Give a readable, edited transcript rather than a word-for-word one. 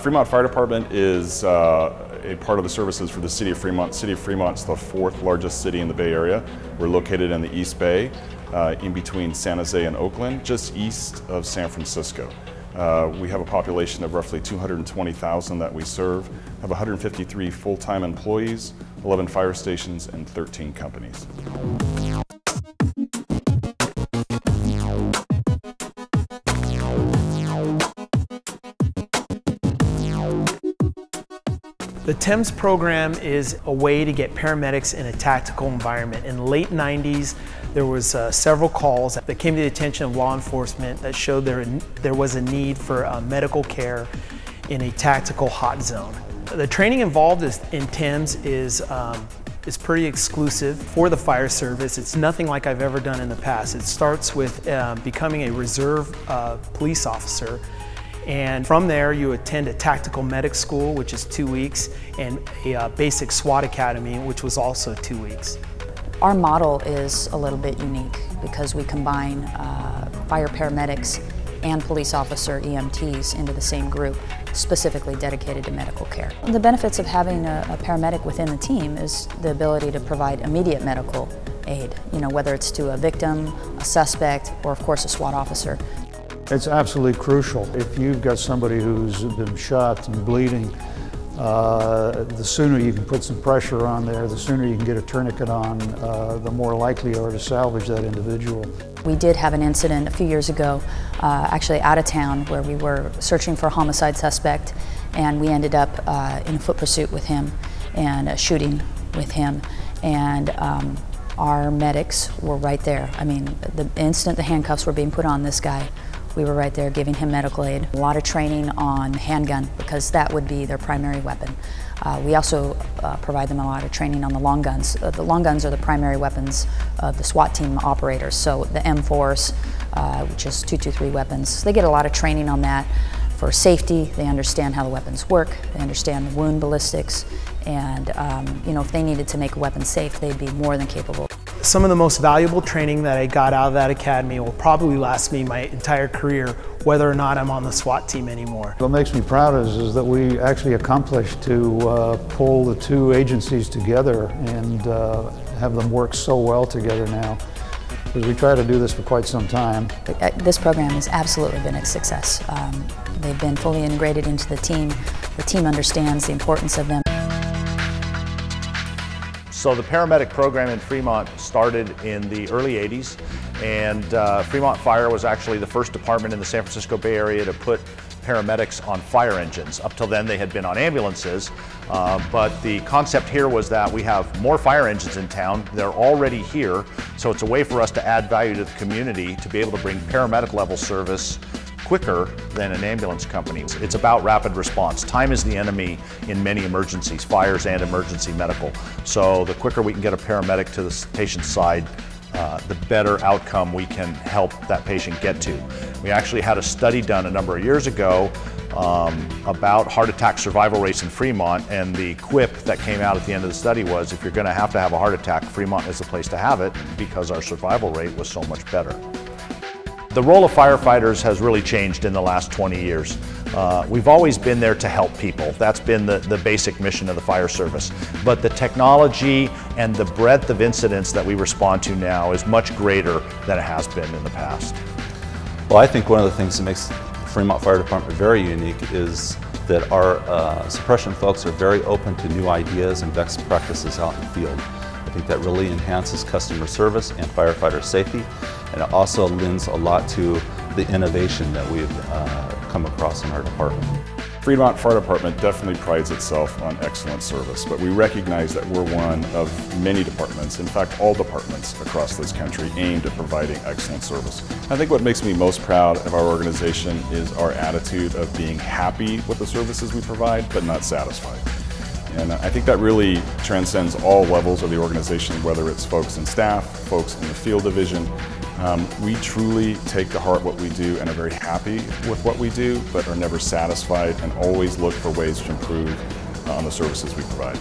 Fremont Fire Department is a part of the services for the City of Fremont. City of Fremont's the fourth largest city in the Bay Area. We're located in the East Bay, in between San Jose and Oakland, just east of San Francisco. We have a population of roughly 220,000 that we serve, have 153 full-time employees, 11 fire stations, and 13 companies. The T.E.M.S program is a way to get paramedics in a tactical environment. In the late 90s, there was several calls that came to the attention of law enforcement that showed there was a need for medical care in a tactical hot zone. The training involved in T.E.M.S is pretty exclusive for the fire service. It's nothing like I've ever done in the past. It starts with becoming a reserve police officer. And from there, you attend a tactical medic school, which is 2 weeks, and a basic SWAT academy, which was also 2 weeks. Our model is a little bit unique because we combine fire paramedics and police officer EMTs into the same group, specifically dedicated to medical care. The benefits of having a paramedic within the team is the ability to provide immediate medical aid, whether it's to a victim, a suspect, or of course a SWAT officer. It's absolutely crucial. If you've got somebody who's been shot and bleeding, the sooner you can put some pressure on there, the sooner you can get a tourniquet on, the more likely you are to salvage that individual. We did have an incident a few years ago, actually out of town, where we were searching for a homicide suspect, and we ended up in a foot pursuit with him and a shooting with him. And our medics were right there. I mean, the instant the handcuffs were being put on this guy, we were right there giving him medical aid. A lot of training on handgun because that would be their primary weapon. We also provide them a lot of training on the long guns. The long guns are the primary weapons of the SWAT team operators. So the M4s, which is 223 weapons, they get a lot of training on that for safety. They understand how the weapons work. They understand the wound ballistics. And if they needed to make a weapon safe, they'd be more than capable. Some of the most valuable training that I got out of that academy will probably last me my entire career, whether or not I'm on the SWAT team anymore. What makes me proud is that we actually accomplished to pull the two agencies together and have them work so well together now. Because we try to do this for quite some time. This program has absolutely been a success. They've been fully integrated into the team. The team understands the importance of them. So the paramedic program in Fremont started in the early 80s, and Fremont Fire was actually the first department in the San Francisco Bay Area to put paramedics on fire engines. Up till then they had been on ambulances, but the concept here was that we have more fire engines in town. They're already here, so it's a way for us to add value to the community to be able to bring paramedic level service quicker than an ambulance company. It's about rapid response. Time is the enemy in many emergencies, fires and emergency medical. So the quicker we can get a paramedic to the patient's side, the better outcome we can help that patient get to. We actually had a study done a number of years ago about heart attack survival rates in Fremont, and the quip that came out at the end of the study was, if you're going to have a heart attack, Fremont is the place to have it because our survival rate was so much better. The role of firefighters has really changed in the last 20 years. We've always been there to help people. That's been the basic mission of the fire service. But the technology and the breadth of incidents that we respond to now is much greater than it has been in the past. Well, I think one of the things that makes the Fremont Fire Department very unique is that our suppression folks are very open to new ideas and best practices out in the field. I think that really enhances customer service and firefighter safety, and it also lends a lot to the innovation that we've come across in our department. Fremont Fire Department definitely prides itself on excellent service, but we recognize that we're one of many departments, in fact all departments across this country, aimed at providing excellent service. I think what makes me most proud of our organization is our attitude of being happy with the services we provide, but not satisfied. And I think that really transcends all levels of the organization, whether it's folks in staff, folks in the field division. We truly take to heart what we do and are very happy with what we do, but are never satisfied and always look for ways to improve on the services we provide.